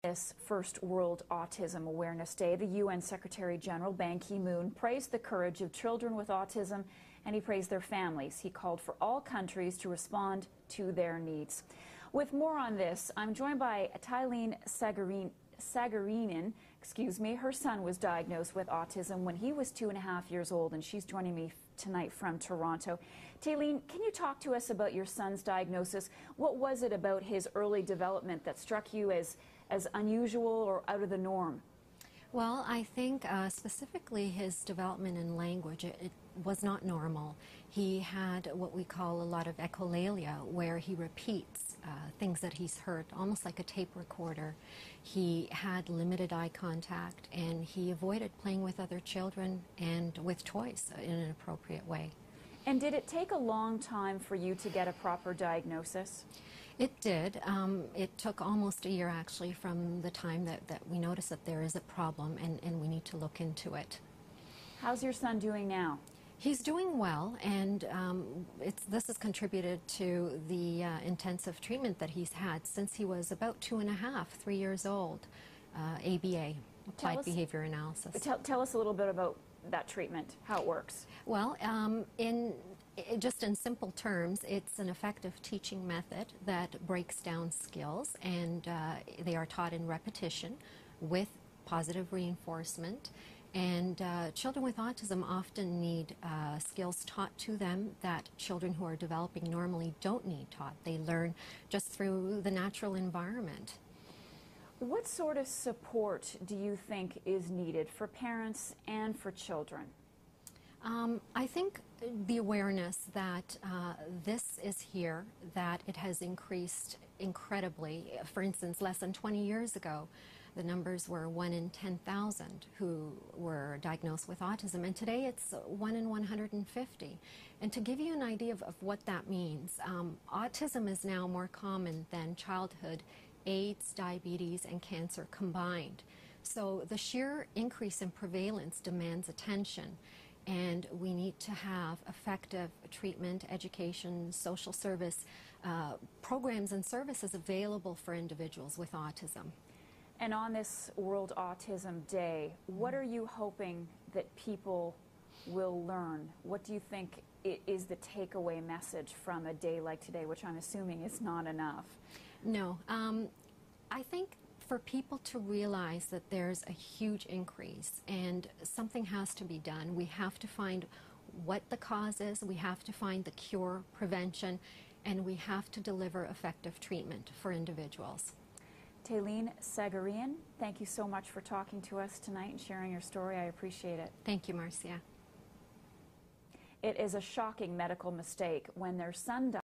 This first World Autism Awareness Day, the UN Secretary General Ban Ki-moon praised the courage of children with autism and he praised their families. He called for all countries to respond to their needs. With more on this, I'm joined by Taline Sagharian. Her son was diagnosed with autism when he was 2.5 years old, and she's joining me tonight from Toronto. Taline, can you talk to us about your son's diagnosis? What was it about his early development that struck you as unusual or out of the norm? Well, I think specifically his development in language, it was not normal. He had what we call a lot of echolalia, where he repeats things that he's heard, almost like a tape recorder. He had limited eye contact, and he avoided playing with other children and with toys in an appropriate way. And did it take a long time for you to get a proper diagnosis? It did. It took almost a year, actually, from the time that we noticed that there is a problem and we need to look into it. How's your son doing now? He's doing well, and this has contributed to the intensive treatment that he's had since he was about 2.5, 3 years old, ABA, Applied Behavior Analysis. Tell us a little bit about that treatment, how it works. Well, just in simple terms, it's an effective teaching method that breaks down skills, and they are taught in repetition with positive reinforcement. And children with autism often need skills taught to them that children who are developing normally don't need taught. They learn just through the natural environment. What sort of support do you think is needed for parents and for children? I think the awareness that this is here, that it has increased incredibly. For instance, less than 20 years ago, the numbers were 1 in 10,000 who were diagnosed with autism, and today it's 1 in 150. And to give you an idea of what that means, autism is now more common than childhood AIDS, diabetes, and cancer combined. So the sheer increase in prevalence demands attention. And we need to have effective treatment, education, social service programs and services available for individuals with autism. And on this World Autism Day, what are you hoping that people will learn? What do you think is the takeaway message from a day like today, which I'm assuming is not enough? No. I think for people to realize that there's a huge increase and something has to be done. We have to find what the cause is, we have to find the cure, prevention, and we have to deliver effective treatment for individuals. Taline Sagharian, thank you so much for talking to us tonight and sharing your story. I appreciate it. Thank you, Marcia. It is a shocking medical mistake when their son died.